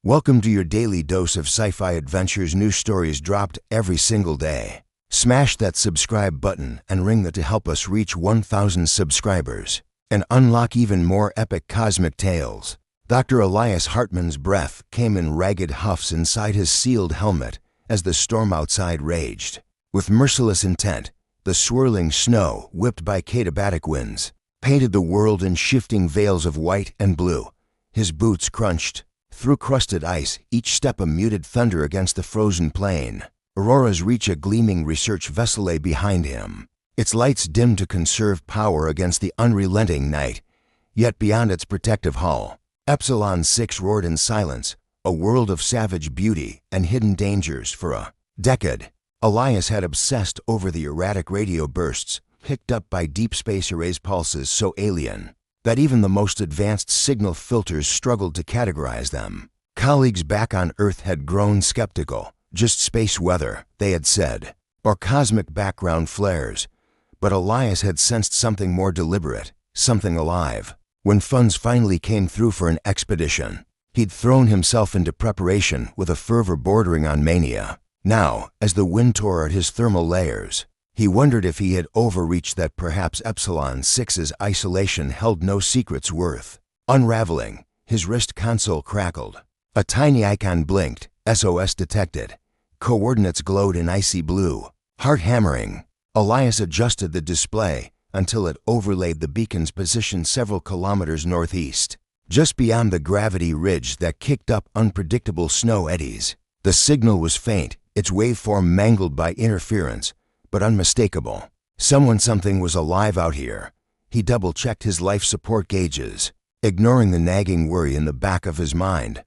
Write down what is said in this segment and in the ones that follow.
Welcome to your daily dose of sci-fi adventures. New stories dropped every single day. Smash that subscribe button and ring the to help us reach 1,000 subscribers and unlock even more epic cosmic tales. Dr. Elias Hartman's breath came in ragged huffs inside his sealed helmet as the storm outside raged. With merciless intent, the swirling snow, whipped by katabatic winds, painted the world in shifting veils of white and blue. His boots crunched through crusted ice, each step a muted thunder against the frozen plain. Aurora's Reach, a gleaming research vessel, lay behind him, its lights dimmed to conserve power against the unrelenting night. Yet beyond its protective hull, Epsilon 6 roared in silence, a world of savage beauty and hidden dangers. For a decade, Elias had obsessed over the erratic radio bursts picked up by deep space arrays, pulses so alien that even the most advanced signal filters struggled to categorize them. Colleagues back on Earth had grown skeptical. Just space weather, they had said, or cosmic background flares. But Elias had sensed something more deliberate, something alive. When funds finally came through for an expedition, he'd thrown himself into preparation with a fervor bordering on mania. Now, as the wind tore at his thermal layers, he wondered if he had overreached, that perhaps Epsilon 6's isolation held no secrets worth unraveling. His wrist console crackled. A tiny icon blinked. SOS detected. Coordinates glowed in icy blue. Heart hammering. Elias adjusted the display until it overlaid the beacon's position several kilometers northeast, just beyond the gravity ridge that kicked up unpredictable snow eddies. The signal was faint, its waveform mangled by interference, but unmistakable. Something was alive out here. He double-checked his life support gauges, ignoring the nagging worry in the back of his mind.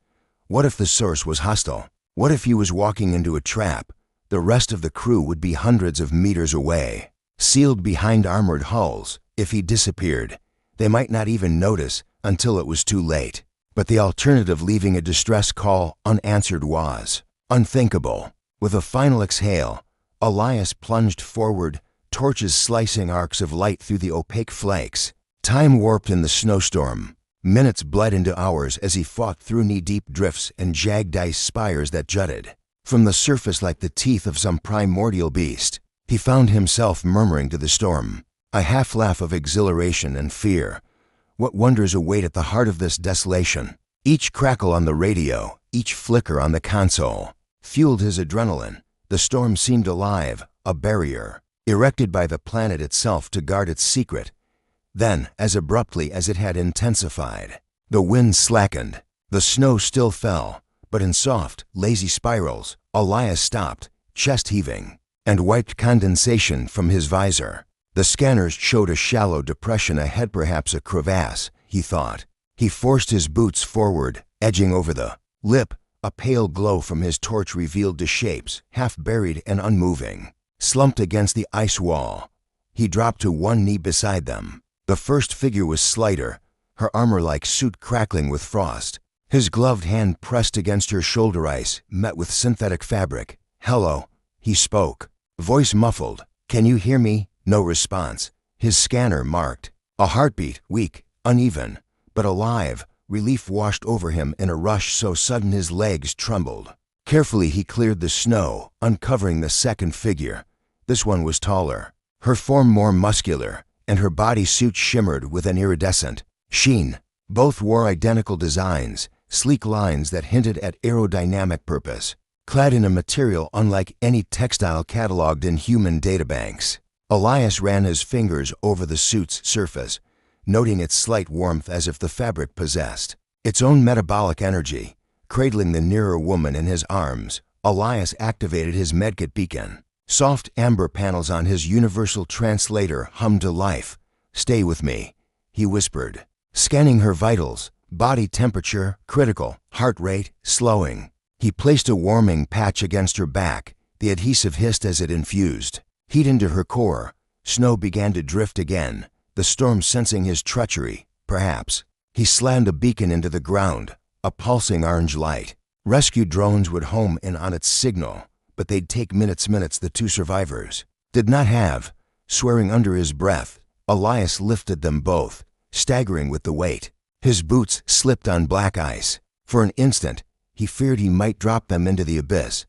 What if the source was hostile? What if he was walking into a trap? The rest of the crew would be hundreds of meters away, sealed behind armored hulls. If he disappeared, they might not even notice until it was too late. But the alternative, leaving a distress call unanswered, was unthinkable. With a final exhale, Elias plunged forward, torches slicing arcs of light through the opaque flakes. Time warped in the snowstorm. Minutes bled into hours as he fought through knee-deep drifts and jagged ice spires that jutted from the surface like the teeth of some primordial beast. He found himself murmuring to the storm, a half-laugh of exhilaration and fear. What wonders await at the heart of this desolation? Each crackle on the radio, each flicker on the console, fueled his adrenaline. The storm seemed alive, a barrier erected by the planet itself to guard its secret. Then, as abruptly as it had intensified, the wind slackened. The snow still fell, but in soft, lazy spirals. Elias stopped, chest heaving, and wiped condensation from his visor. The scanners showed a shallow depression ahead, perhaps a crevasse, he thought. He forced his boots forward, edging over the lip. A pale glow from his torch revealed the shapes, half buried and unmoving, slumped against the ice wall. He dropped to one knee beside them. The first figure was slighter, her armor-like suit crackling with frost. His gloved hand pressed against her shoulder, ice met with synthetic fabric. "Hello," he spoke, voice muffled. "Can you hear me?" No response. His scanner marked a heartbeat, weak, uneven, but alive. Relief washed over him in a rush so sudden his legs trembled. Carefully he cleared the snow, uncovering the second figure. This one was taller, her form more muscular, and her bodysuit shimmered with an iridescent sheen. Both wore identical designs, sleek lines that hinted at aerodynamic purpose, clad in a material unlike any textile cataloged in human databanks. Elias ran his fingers over the suit's surface, noting its slight warmth as if the fabric possessed its own metabolic energy. Cradling the nearer woman in his arms, Elias activated his medkit beacon. Soft amber panels on his universal translator hummed to life. "Stay with me," he whispered, scanning her vitals. Body temperature critical, heart rate slowing. He placed a warming patch against her back. The adhesive hissed as it infused heat into her core. Snow began to drift again, the storm sensing his treachery. Perhaps he slammed a beacon into the ground, a pulsing orange light. Rescue drones would home in on its signal, but they'd take minutes. The two survivors did not have. Swearing under his breath, Elias lifted them both, staggering with the weight. His boots slipped on black ice. For an instant, He feared he might drop them into the abyss,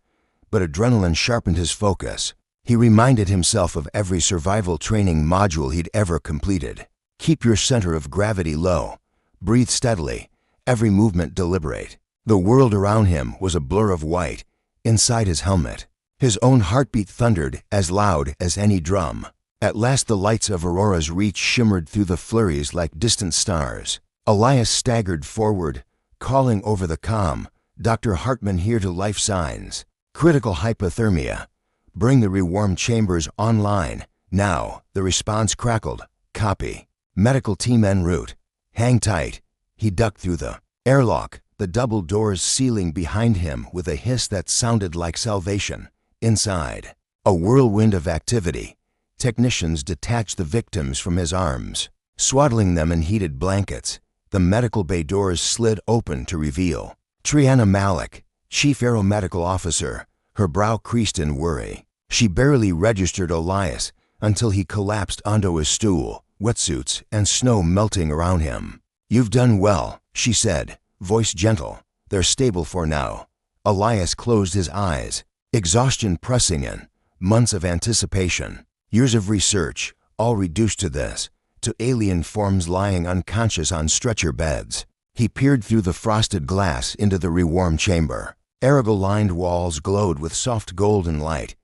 but adrenaline sharpened his focus. He reminded himself of every survival training module he'd ever completed. Keep your center of gravity low. Breathe steadily, every movement deliberate. The world around him was a blur of white, inside his helmet. His own heartbeat thundered as loud as any drum. At last the lights of Aurora's Reach shimmered through the flurries like distant stars. Elias staggered forward, calling over the comm, "Dr. Hartman here to life signs. Critical hypothermia. Bring the rewarm chambers online. Now." The response crackled. "Copy. Medical team en route. Hang tight." He ducked through the airlock, the double doors sealing behind him with a hiss that sounded like salvation. Inside, a whirlwind of activity. Technicians detached the victims from his arms, swaddling them in heated blankets. The medical bay doors slid open to reveal Triana Malik, Chief Aeromedical Officer, her brow creased in worry. She barely registered Elias until he collapsed onto his stool, wetsuits and snow melting around him. "You've done well," she said, voice gentle. "They're stable for now." Elias closed his eyes, exhaustion pressing in, months of anticipation, years of research, all reduced to this, to alien forms lying unconscious on stretcher beds. He peered through the frosted glass into the rewarm chamber. Aragol-lined walls glowed with soft golden light.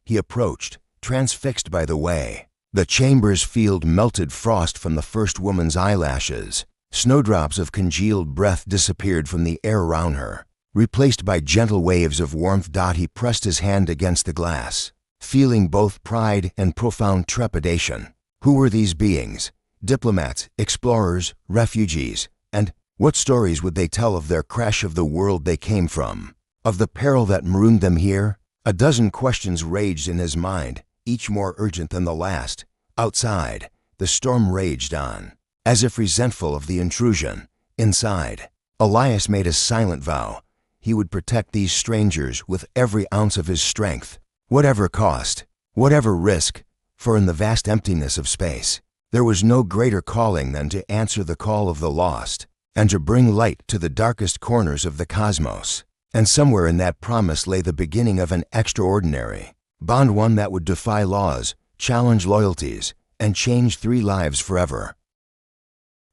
He approached, transfixed by the way. The chamber's field melted frost from the first woman's eyelashes. Snowdrops of congealed breath disappeared from the air around her, replaced by gentle waves of warmth. He pressed his hand against the glass, feeling both pride and profound trepidation. Who were these beings? Diplomats, explorers, refugees, and what stories would they tell of their crash, of the world they came from, of the peril that marooned them here? A dozen questions raged in his mind, each more urgent than the last. Outside, the storm raged on, as if resentful of the intrusion. Inside, Elias made a silent vow. He would protect these strangers with every ounce of his strength, whatever cost, whatever risk, for in the vast emptiness of space, there was no greater calling than to answer the call of the lost, and to bring light to the darkest corners of the cosmos. And somewhere in that promise lay the beginning of an extraordinary bond, one that would defy laws, challenge loyalties, and change 3 lives forever.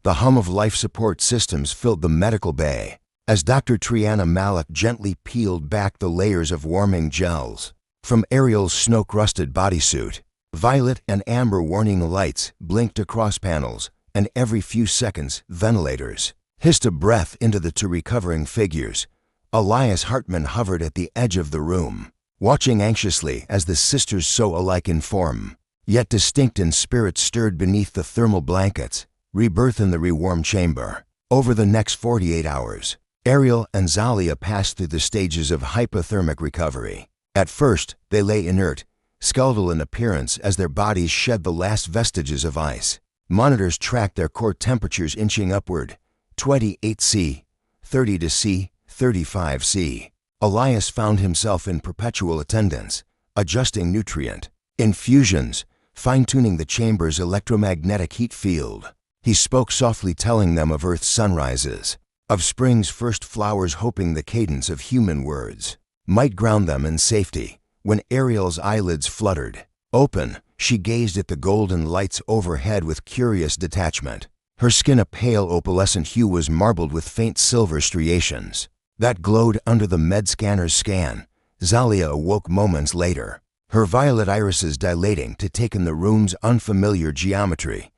The hum of life support systems filled the medical bay as Dr. Triana Malik gently peeled back the layers of warming gels. From Ariel's snow-crusted bodysuit, violet and amber warning lights blinked across panels, and every few seconds, ventilators hissed a breath into the 2 recovering figures. Elias Hartman hovered at the edge of the room, watching anxiously as the sisters, so alike in form, yet distinct in spirit, stirred beneath the thermal blankets. Rebirth in the rewarm chamber. Over the next 48 hours, Ariel and Zalia passed through the stages of hypothermic recovery. At first, they lay inert, skeletal in appearance as their bodies shed the last vestiges of ice. Monitors tracked their core temperatures inching upward, 28 C, 30 to C, 35 C. Elias found himself in perpetual attendance, adjusting nutrient infusions, fine-tuning the chamber's electromagnetic heat field. He spoke softly, telling them of Earth's sunrises, of spring's first flowers, hoping the cadence of human words might ground them in safety. When Ariel's eyelids fluttered open, she gazed at the golden lights overhead with curious detachment. Her skin, a pale opalescent hue, was marbled with faint silver striations that glowed under the med scanner's scan. Zalia awoke moments later, her violet irises dilating to take in the room's unfamiliar geometry.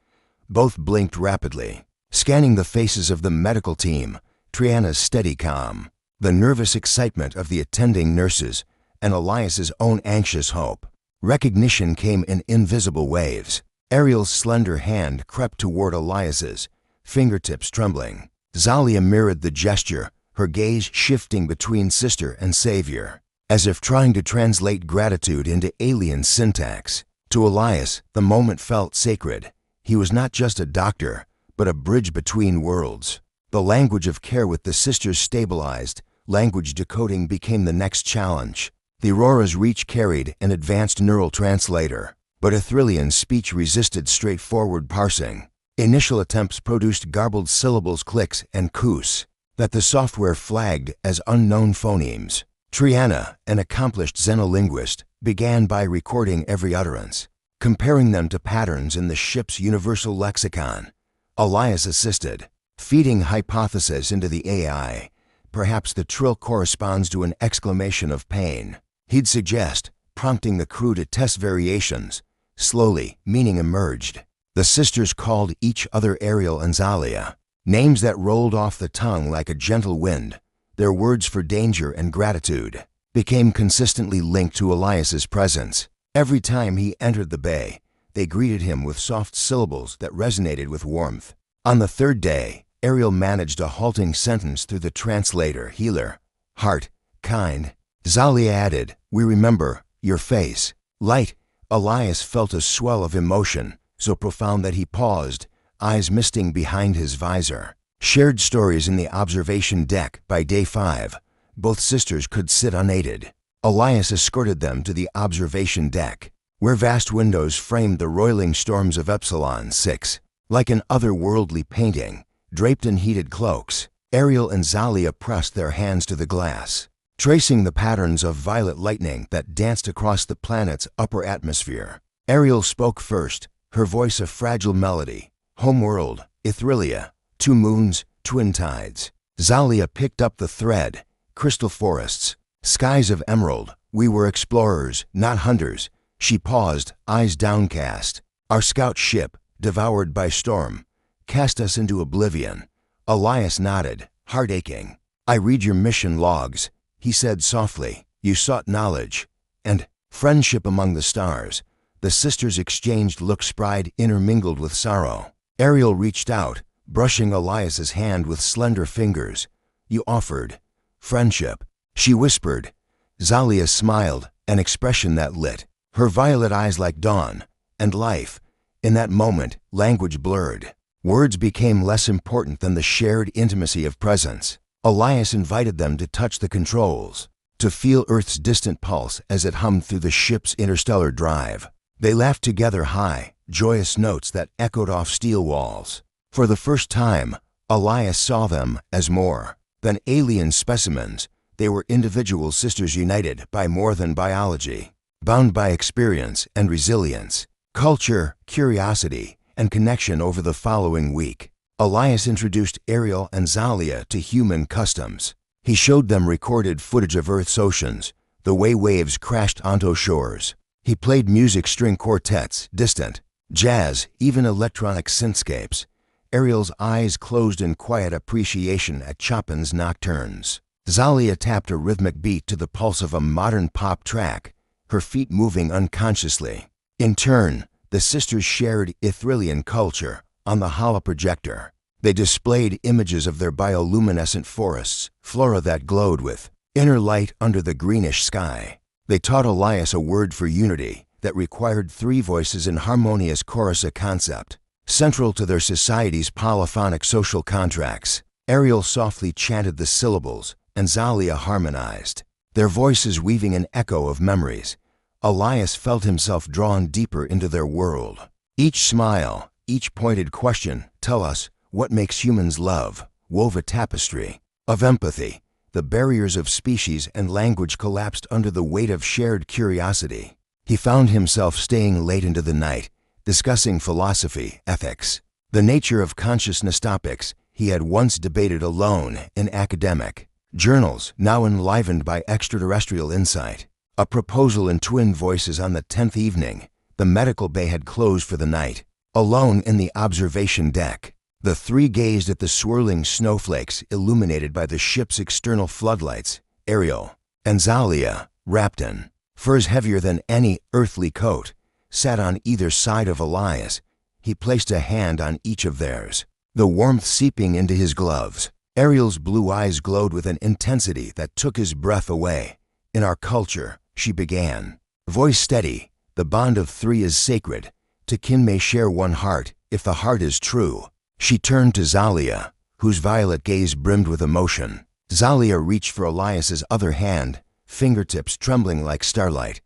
Both blinked rapidly, scanning the faces of the medical team, Triana's steady calm, the nervous excitement of the attending nurses, and Elias's own anxious hope. Recognition came in invisible waves. Ariel's slender hand crept toward Elias's, fingertips trembling. Zalia mirrored the gesture, her gaze shifting between sister and savior, as if trying to translate gratitude into alien syntax. To Elias, the moment felt sacred. He was not just a doctor, but a bridge between worlds. The language of care with the sisters stabilized. Language decoding became the next challenge. The Aurora's Reach carried an advanced neural translator, but Ithrilion's speech resisted straightforward parsing. Initial attempts produced garbled syllables, clicks, and coos. that the software flagged as unknown phonemes. Triana, an accomplished xenolinguist, began by recording every utterance, comparing them to patterns in the ship's universal lexicon. Elias assisted, feeding hypotheses into the AI. Perhaps the trill corresponds to an exclamation of pain. He'd suggest, prompting the crew to test variations. Slowly, meaning emerged. The sisters called each other Ariel and Zalia, names that rolled off the tongue like a gentle wind. Their words for danger and gratitude became consistently linked to Elias's presence. Every time he entered the bay, they greeted him with soft syllables that resonated with warmth. On the third day, Ariel managed a halting sentence through the translator, healer. Heart, kind. Zalia added, we remember, your face. Light. Elias felt a swell of emotion, so profound that he paused, eyes misting behind his visor. Shared stories in the observation deck. By day 5, both sisters could sit unaided. Elias escorted them to the observation deck, where vast windows framed the roiling storms of Epsilon 6. Like an otherworldly painting, draped in heated cloaks, Ariel and Zalia pressed their hands to the glass, tracing the patterns of violet lightning that danced across the planet's upper atmosphere. Ariel spoke first, her voice a fragile melody. Homeworld, Ithrilia, 2 moons, twin tides. Zalia picked up the thread. Crystal forests, skies of emerald. We were explorers, not hunters. She paused, eyes downcast. Our scout ship, devoured by storm, cast us into oblivion. Elias nodded, heart aching. I read your mission logs, he said softly. You sought knowledge and friendship among the stars. The sisters exchanged looks, pride intermingled with sorrow. Ariel reached out, brushing Elias's hand with slender fingers. You offered friendship, she whispered. Zalia smiled, an expression that lit her violet eyes like dawn and life. In that moment, language blurred. Words became less important than the shared intimacy of presence. Elias invited them to touch the controls, to feel Earth's distant pulse as it hummed through the ship's interstellar drive. They laughed together, high, joyous notes that echoed off steel walls. For the first time, Elias saw them as more than alien specimens. They were individual sisters united by more than biology, bound by experience and resilience, culture, curiosity, and connection. Over the following week, Elias introduced Ariel and Zalia to human customs. He showed them recorded footage of Earth's oceans, the way waves crashed onto shores. He played music, string quartets, distant, jazz, even electronic synthscapes. Ariel's eyes closed in quiet appreciation at Chopin's nocturnes. Zalia tapped a rhythmic beat to the pulse of a modern pop track, her feet moving unconsciously. In turn, the sisters shared Ithrilian culture. On the holoprojector, they displayed images of their bioluminescent forests, flora that glowed with inner light under the greenish sky. They taught Elias a word for unity that required 3 voices in harmonious chorus, a concept central to their society's polyphonic social contracts. Ariel softly chanted the syllables, and Zalia harmonized, their voices weaving an echo of memories. Elias felt himself drawn deeper into their world. Each smile, each pointed question, tell us, what makes humans love, wove a tapestry of empathy. The barriers of species and language collapsed under the weight of shared curiosity. He found himself staying late into the night, discussing philosophy, ethics, the nature of consciousness, topics he had once debated alone in academic journals, now enlivened by extraterrestrial insight. A proposal in twin voices. On the 10th evening, the medical bay had closed for the night. Alone in the observation deck, the 3 gazed at the swirling snowflakes illuminated by the ship's external floodlights. Ariel and Zalia, wrapped in furs heavier than any earthly coat, sat on either side of Elias. He placed a hand on each of theirs, the warmth seeping into his gloves. Ariel's blue eyes glowed with an intensity that took his breath away. In our culture, she began, voice steady, the bond of 3 is sacred. 2 kin may share one heart, if the heart is true. She turned to Zalia, whose violet gaze brimmed with emotion. Zalia reached for Elias's other hand, fingertips trembling like starlight.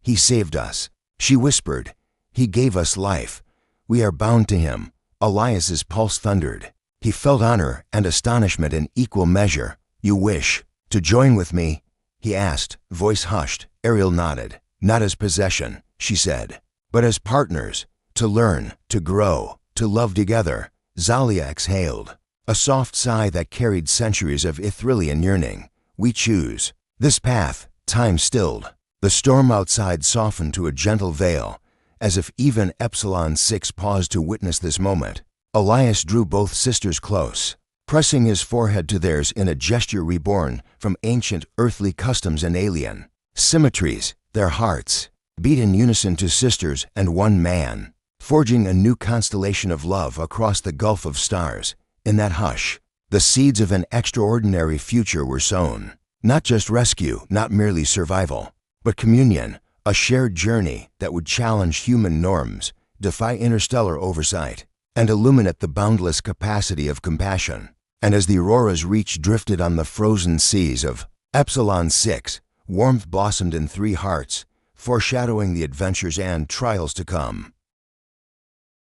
He saved us, she whispered. He gave us life. We are bound to him. Elias's pulse thundered. He felt honor and astonishment in equal measure. "You wish to join with me?" he asked, voice hushed. Ariel nodded. "Not as possession," she said, "but as partners, to learn, to grow, to love together." Zalia exhaled, a soft sigh that carried centuries of Ithrillian yearning. "We choose this path." Time stilled. The storm outside softened to a gentle veil, as if even Epsilon 6 paused to witness this moment. Elias drew both sisters close, pressing his forehead to theirs in a gesture reborn from ancient earthly customs and alien symmetries. Their hearts beat in unison to sisters and one man, forging a new constellation of love across the gulf of stars. In that hush, the seeds of an extraordinary future were sown. Not just rescue, not merely survival, but communion, a shared journey that would challenge human norms, defy interstellar oversight, and illuminate the boundless capacity of compassion. And as the Aurora's reach drifted on the frozen seas of Epsilon 6, warmth blossomed in 3 hearts, foreshadowing the adventures and trials to come.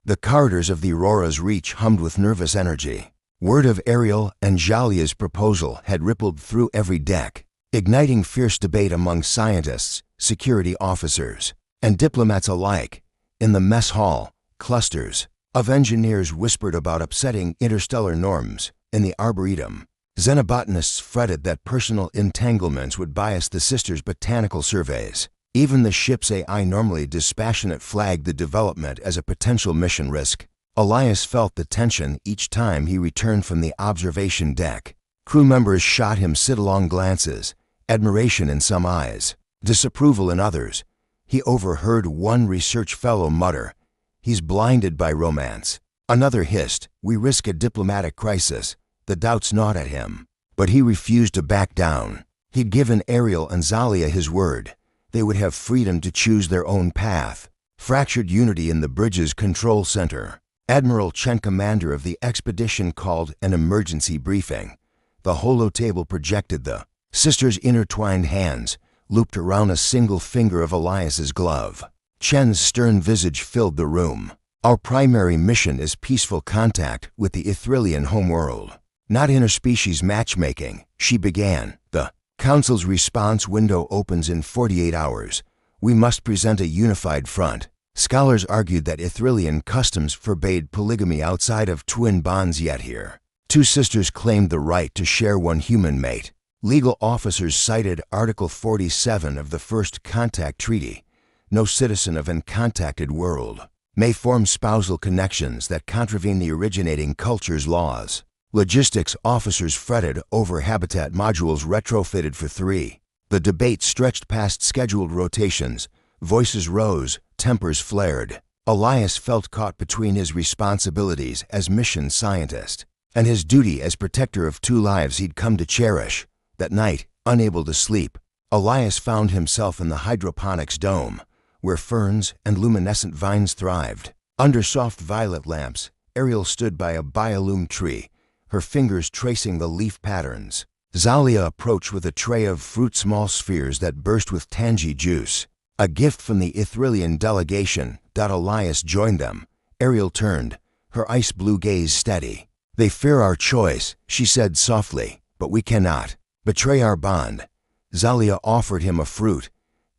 The corridors of the Aurora's reach hummed with nervous energy. Word of Ariel and Jalia's proposal had rippled through every deck, igniting fierce debate among scientists, security officers, and diplomats alike. In the mess hall, clusters of engineers whispered about upsetting interstellar norms. In the arboretum, xenobotanists fretted that personal entanglements would bias the sisters' botanical surveys. Even the ship's AI, normally dispassionate, flagged the development as a potential mission risk. Elias felt the tension each time he returned from the observation deck. Crew members shot him sidelong glances, admiration in some eyes, disapproval in others. He overheard one research fellow mutter, "He's blinded by romance." Another hissed, "We risk a diplomatic crisis." The doubts gnawed at him, but he refused to back down. He'd given Ariel and Zalia his word. They would have freedom to choose their own path. Fractured unity in the bridge's control center. Admiral Chen, commander of the expedition, called an emergency briefing. The holotable projected the sisters' intertwined hands, looped around a single finger of Elias's glove. Chen's stern visage filled the room. "Our primary mission is peaceful contact with the Ithrillian homeworld, not interspecies matchmaking," she began. "The Council's response window opens in 48 hours. We must present a unified front." Scholars argued that Ithrillian customs forbade polygamy outside of twin bonds, yet here 2 sisters claimed the right to share one human mate. Legal officers cited Article 47 of the First Contact Treaty. No citizen of an uncontacted world may form spousal connections that contravene the originating culture's laws. Logistics officers fretted over habitat modules retrofitted for 3. The debate stretched past scheduled rotations. Voices rose, tempers flared. Elias felt caught between his responsibilities as mission scientist and his duty as protector of 2 lives he'd come to cherish. That night, unable to sleep, Elias found himself in the hydroponics dome, where ferns and luminescent vines thrived. Under soft violet lamps, Ariel stood by a biolume tree, her fingers tracing the leaf patterns. Zalia approached with a tray of fruit, small spheres that burst with tangy juice. A gift from the Ithrillian delegation. Elias joined them. Ariel turned, her ice blue gaze steady. "They fear our choice," she said softly, "but we cannot betray our bond." Zalia offered him a fruit.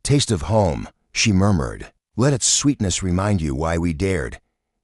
"Taste of home," she murmured. "Let its sweetness remind you why we dared."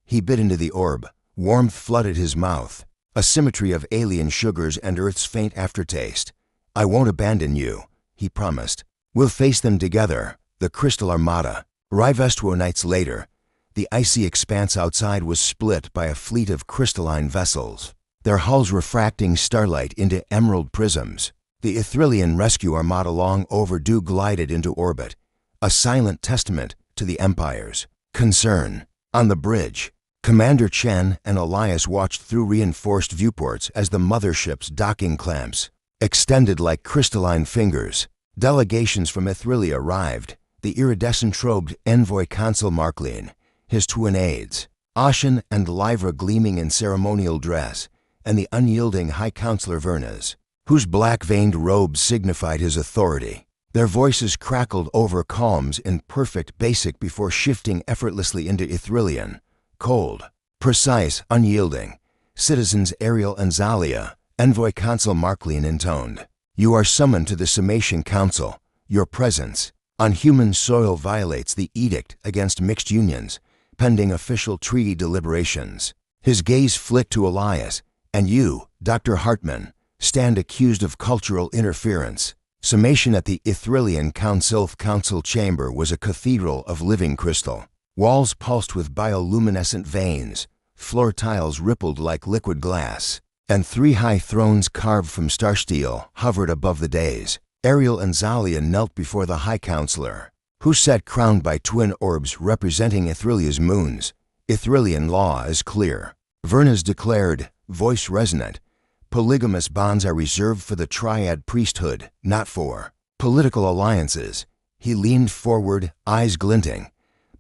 He bit into the orb. Warmth flooded his mouth, a symmetry of alien sugars and Earth's faint aftertaste. "I won't abandon you," he promised. "We'll face them together." The Crystal Armada. Rivestuo nights later, the icy expanse outside was split by a fleet of crystalline vessels, their hulls refracting starlight into emerald prisms. The Ithrillian rescue armada, long overdue, glided into orbit, a silent testament to the Empire's concern. On the bridge, Commander Chen and Elias watched through reinforced viewports as the mothership's docking clamps extended like crystalline fingers. Delegations from Ithrillia arrived. The iridescent-robed envoy Consul Marklein, his twin aides, Ashen and Lyvra gleaming in ceremonial dress, and the unyielding High Counselor Vernes, whose black-veined robes signified his authority. Their voices crackled over calms in perfect basic before shifting effortlessly into Ithrillian, cold, precise, unyielding. Citizens Ariel and Zalia, Envoy Consul Marklean intoned. You are summoned to the Summation Council. Your presence on human soil violates the edict against mixed unions, pending official treaty deliberations. His gaze flicked to Elias. And you, Dr. Hartman, stand accused of cultural interference. Summation at the Ithrillian Council chamber was a cathedral of living crystal. Walls pulsed with bioluminescent veins, floor tiles rippled like liquid glass, and 3 high thrones carved from star steel hovered above the dais. Ariel and Zalia knelt before the High Counselor, who sat crowned by twin orbs representing Ithrillia's moons. Ithrillian law is clear. Vernes declared, voice resonant. Polygamous bonds are reserved for the triad priesthood, not for political alliances. He leaned forward, eyes glinting.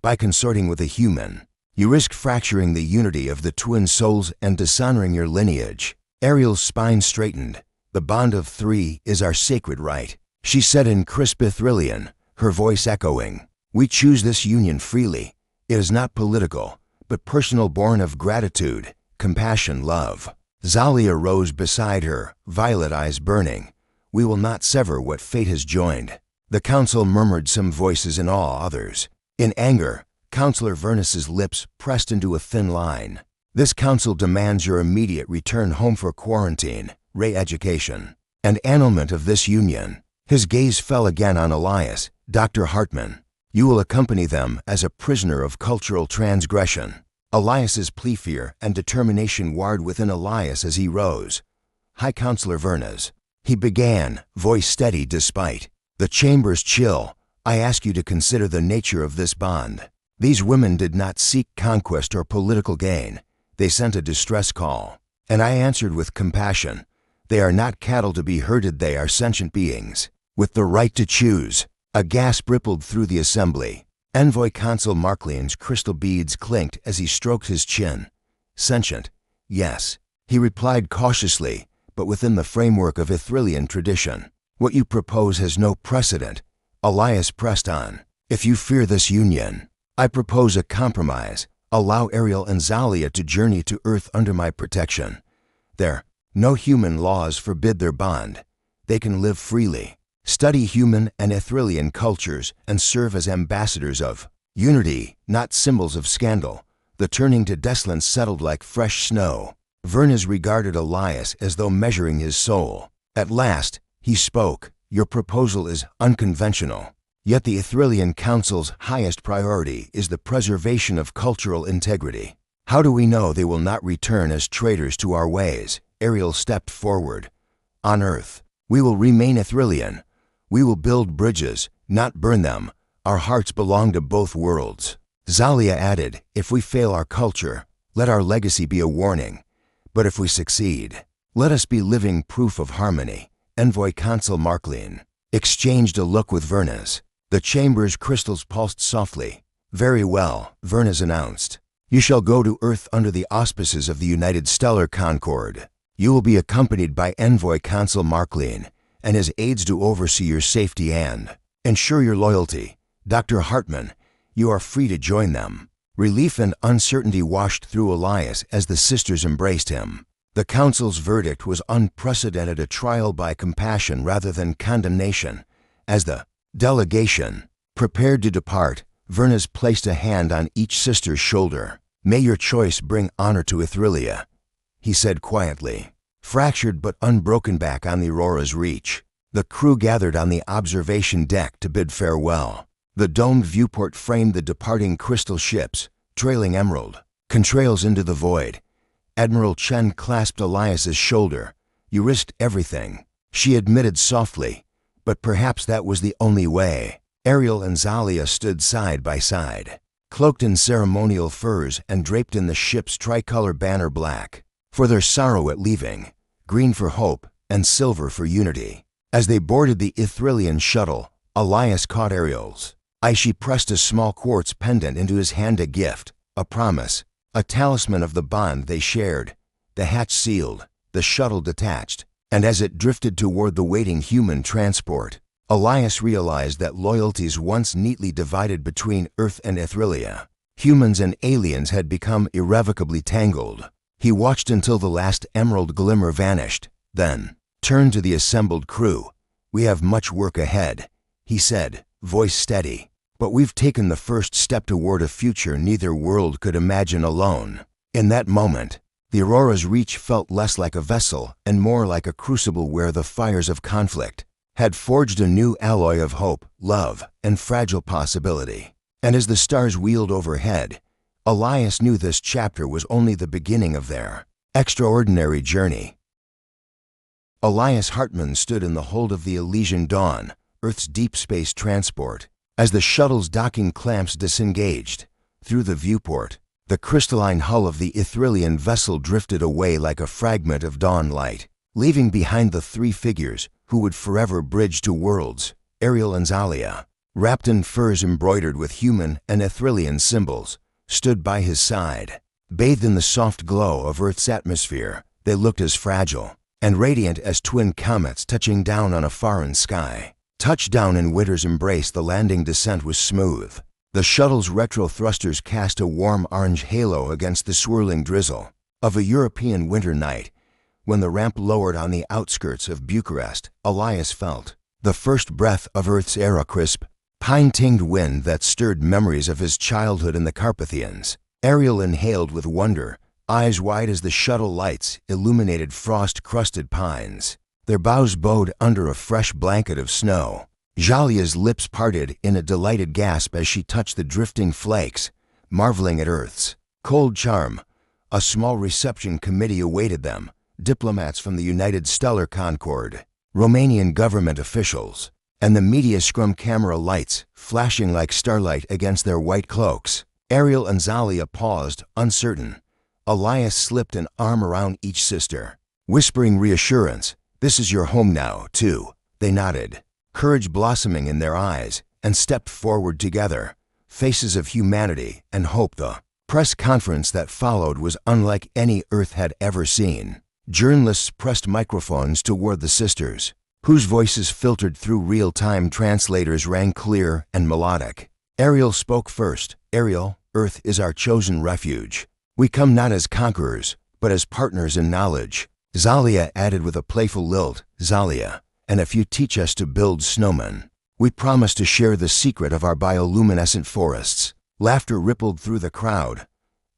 By consorting with a human, you risk fracturing the unity of the twin souls and dishonoring your lineage. Ariel's spine straightened. The bond of 3 is our sacred right, she said in crisp Ithrillian, her voice echoing. We choose this union freely. It is not political, but personal, born of gratitude, compassion, love. Zalia rose beside her, violet eyes burning. We will not sever what fate has joined. The council murmured, some voices in awe, others in anger. Counselor Vernes's lips pressed into a thin line. This council demands your immediate return home for quarantine, re-education, and annulment of this union. His gaze fell again on Elias. Dr. Hartman, you will accompany them as a prisoner of cultural transgression. Elias's plea, fear, and determination warred within Elias as he rose. High Counselor Vernes, he began, voice steady despite the chamber's chill. I ask you to consider the nature of this bond. These women did not seek conquest or political gain. They sent a distress call, and I answered with compassion. They are not cattle to be herded, they are sentient beings, with the right to choose. A gasp rippled through the assembly. Envoy Consul Marklean's crystal beads clinked as he stroked his chin. Sentient, yes, he replied cautiously, but within the framework of Ithrillian tradition. What you propose has no precedent. Elias pressed on. If you fear this union, I propose a compromise. Allow Ariel and Zalia to journey to Earth under my protection. There, no human laws forbid their bond. They can live freely, study human and Ithrillian cultures, and serve as ambassadors of unity, not symbols of scandal. The turning to desolance settled like fresh snow. Vernes regarded Elias as though measuring his soul. At last, he spoke. Your proposal is unconventional. Yet the Ithrillian Council's highest priority is the preservation of cultural integrity. How do we know they will not return as traitors to our ways? Ariel stepped forward. On Earth, we will remain Ithrillian. We will build bridges, not burn them. Our hearts belong to both worlds. Zalia added, if we fail our culture, let our legacy be a warning. But if we succeed, let us be living proof of harmony. Envoy Consul Marklean exchanged a look with Vernes. The chamber's crystals pulsed softly. Very well, Vernes announced. You shall go to Earth under the auspices of the United Stellar Concord. You will be accompanied by Envoy Consul Marklean and his aides to oversee your safety and ensure your loyalty. Dr. Hartman, you are free to join them. Relief and uncertainty washed through Elias as the sisters embraced him. The council's verdict was unprecedented, a trial by compassion rather than condemnation. As the delegation prepared to depart, Vernes placed a hand on each sister's shoulder. May your choice bring honor to Ithrillia, he said quietly. Fractured but unbroken back on the Aurora's reach, the crew gathered on the observation deck to bid farewell. The domed viewport framed the departing crystal ships, trailing emerald contrails into the void. Admiral Chen clasped Elias's shoulder. You risked everything, she admitted softly, but perhaps that was the only way. Ariel and Zalia stood side by side, cloaked in ceremonial furs and draped in the ship's tricolor banner, black for their sorrow at leaving, green for hope, and silver for unity. As they boarded the Ithrillian shuttle, Elias caught Ariel's eye. She pressed a small quartz pendant into his hand, a gift, a promise, a talisman of the bond they shared. The hatch sealed, the shuttle detached, and as it drifted toward the waiting human transport, Elias realized that loyalties once neatly divided between Earth and Ithrillia, humans and aliens, had become irrevocably tangled. He watched until the last emerald glimmer vanished, then turned to the assembled crew. "We have much work ahead," he said, voice steady. "But we've taken the first step toward a future neither world could imagine alone." In that moment, the Aurora's reach felt less like a vessel and more like a crucible where the fires of conflict had forged a new alloy of hope, love, and fragile possibility. And as the stars wheeled overhead, Elias knew this chapter was only the beginning of their extraordinary journey. Elias Hartman stood in the hold of the Elysian Dawn, Earth's deep space transport. As the shuttle's docking clamps disengaged, through the viewport, the crystalline hull of the Ithrillian vessel drifted away like a fragment of dawn light, leaving behind the three figures who would forever bridge two worlds, Ariel and Zalia, wrapped in furs embroidered with human and Ithrillian symbols, stood by his side. Bathed in the soft glow of Earth's atmosphere, they looked as fragile and radiant as twin comets touching down on a foreign sky. Touchdown in winter's embrace, the landing descent was smooth. The shuttle's retro thrusters cast a warm orange halo against the swirling drizzle of a European winter night. When the ramp lowered on the outskirts of Bucharest, Elias felt the first breath of Earth's era, crisp, pine-tinged wind that stirred memories of his childhood in the Carpathians. Ariel inhaled with wonder, eyes wide as the shuttle lights illuminated frost-crusted pines. Their boughs bowed under a fresh blanket of snow. Zalia's lips parted in a delighted gasp as she touched the drifting flakes, marveling at Earth's cold charm. A small reception committee awaited them, diplomats from the United Stellar Concord, Romanian government officials, and the media scrum camera lights flashing like starlight against their white cloaks. Ariel and Zalia paused, uncertain. Elias slipped an arm around each sister, whispering reassurance. "This is your home now, too." They nodded, courage blossoming in their eyes, and stepped forward together, faces of humanity and hope. The press conference that followed was unlike any Earth had ever seen. Journalists pressed microphones toward the sisters, whose voices filtered through real-time translators rang clear and melodic. Ariel spoke first. "Ariel, Earth is our chosen refuge. We come not as conquerors, but as partners in knowledge." Zalia added with a playful lilt, "Zalia, and if you teach us to build snowmen, we promise to share the secret of our bioluminescent forests." Laughter rippled through the crowd.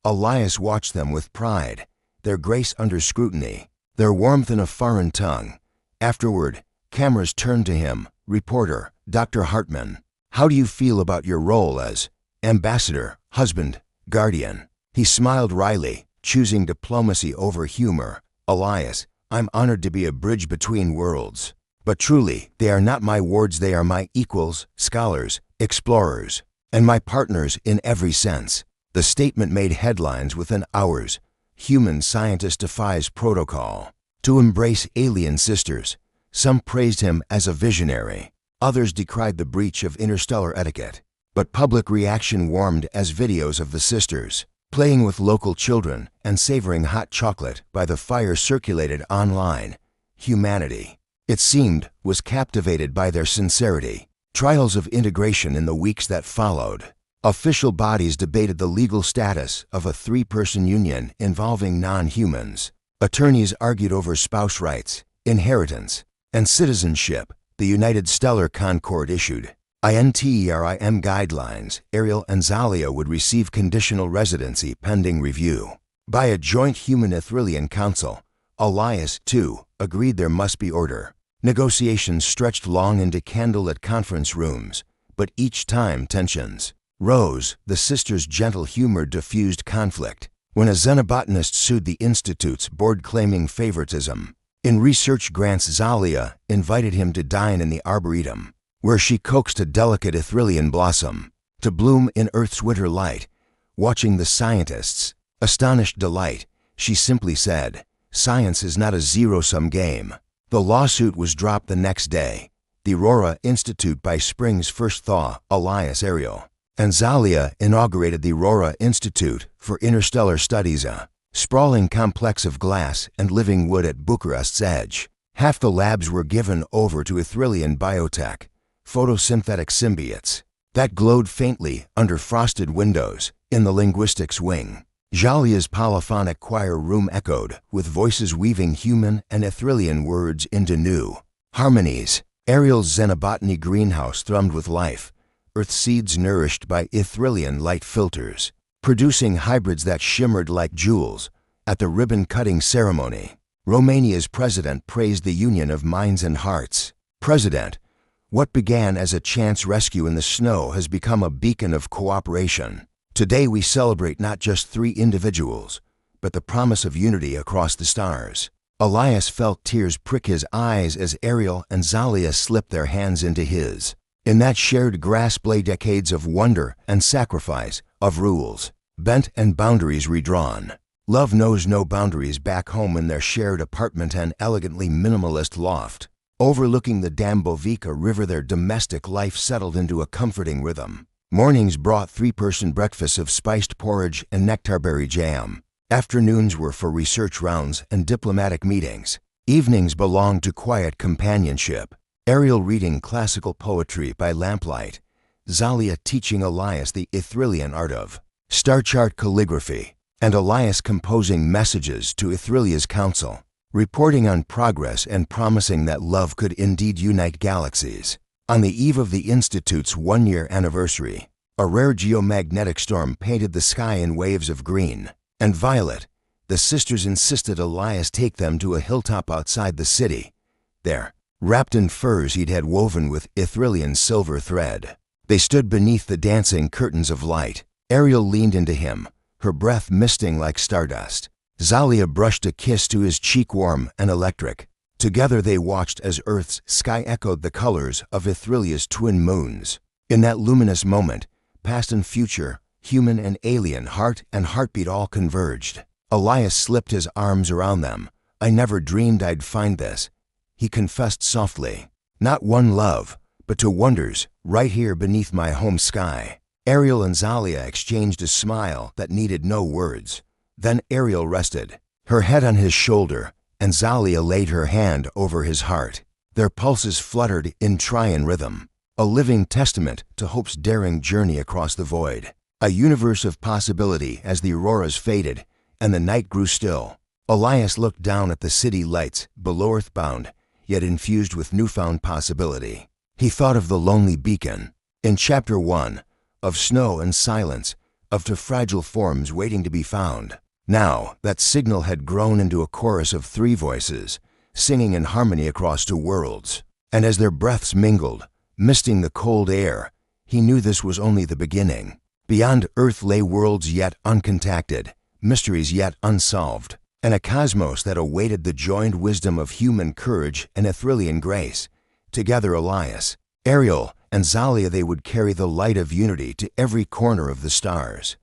Elias watched them with pride, their grace under scrutiny, their warmth in a foreign tongue. Afterward, cameras turned to him. "Reporter, Dr. Hartman, how do you feel about your role as ambassador, husband, guardian?" He smiled wryly, choosing diplomacy over humor. "Elias, I'm honored to be a bridge between worlds. But truly, they are not my wards, they are my equals, scholars, explorers, and my partners in every sense." The statement made headlines within hours. Human scientist defies protocol to embrace alien sisters. Some praised him as a visionary. Others decried the breach of interstellar etiquette. But public reaction warmed as videos of the sisters playing with local children and savoring hot chocolate by the fire circulated online. Humanity, it seemed, was captivated by their sincerity. Trials of integration in the weeks that followed. Official bodies debated the legal status of a three-person union involving non-humans. Attorneys argued over spouse rights, inheritance, and citizenship. The United Stellar Concord issued INTERIM guidelines. Ariel and Zalia would receive conditional residency pending review by a joint human-Ithrillian council. Elias, too, agreed there must be order. Negotiations stretched long into candlelit conference rooms, but each time tensions rose. The sisters' gentle humor diffused conflict. When a xenobotanist sued the Institute's board claiming favoritism in research grants, Zalia invited him to dine in the Arboretum, where she coaxed a delicate Ithrillian blossom to bloom in Earth's winter light. Watching the scientists' astonished delight, she simply said, "Science is not a zero-sum game." The lawsuit was dropped the next day. The Aurora Institute by spring's first thaw. Elias, Ariel, and Zalia inaugurated the Aurora Institute for Interstellar Studies, a sprawling complex of glass and living wood at Bucharest's edge. Half the labs were given over to Ithrillian biotech, photosynthetic symbiotes that glowed faintly under frosted windows. In the linguistics wing, Jalia's polyphonic choir room echoed, with voices weaving human and Ithrillian words into new harmonies. Ariel's xenobotany greenhouse thrummed with life, earth seeds nourished by Ithrillian light filters, producing hybrids that shimmered like jewels. At the ribbon-cutting ceremony, Romania's president praised the union of minds and hearts. President, what began as a chance rescue in the snow has become a beacon of cooperation. Today we celebrate not just 3 individuals, but the promise of unity across the stars. Elias felt tears prick his eyes as Ariel and Zalia slipped their hands into his. In that shared grasp lay decades of wonder and sacrifice, of rules bent and boundaries redrawn. Love knows no boundaries back home in their shared apartment and elegantly minimalist loft. Overlooking the Dambovica River, their domestic life settled into a comforting rhythm. Mornings brought 3-person breakfasts of spiced porridge and nectarberry jam. Afternoons were for research rounds and diplomatic meetings. Evenings belonged to quiet companionship. Ariel reading classical poetry by lamplight, Zalia teaching Elias the Ithrillian art of star chart calligraphy, and Elias composing messages to Ithrillia's council, reporting on progress and promising that love could indeed unite galaxies. On the eve of the Institute's 1-year anniversary, a rare geomagnetic storm painted the sky in waves of green and violet. The sisters insisted Elias take them to a hilltop outside the city. There, wrapped in furs he'd had woven with Ithrillian silver thread, they stood beneath the dancing curtains of light. Ariel leaned into him, her breath misting like stardust. Zalia brushed a kiss to his cheek, warm and electric. Together they watched as Earth's sky echoed the colors of Ithrillia's twin moons. In that luminous moment, past and future, human and alien, heart and heartbeat all converged. Elias slipped his arms around them. "I never dreamed I'd find this," he confessed softly. "Not one love, but 2 wonders, right here beneath my home sky." Ariel and Zalia exchanged a smile that needed no words. Then Ariel rested, her head on his shoulder, and Zalia laid her hand over his heart. Their pulses fluttered in trian rhythm, a living testament to hope's daring journey across the void. A universe of possibility as the auroras faded and the night grew still. Elias looked down at the city lights, below earthbound, yet infused with newfound possibility. He thought of the lonely beacon. In Chapter 1, of snow and silence, of 2 fragile forms waiting to be found. Now, that signal had grown into a chorus of 3 voices, singing in harmony across 2 worlds. And as their breaths mingled, misting the cold air, he knew this was only the beginning. Beyond Earth lay worlds yet uncontacted, mysteries yet unsolved, and a cosmos that awaited the joined wisdom of human courage and Ithrillian grace. Together Elias, Ariel, and Zalia, they would carry the light of unity to every corner of the stars.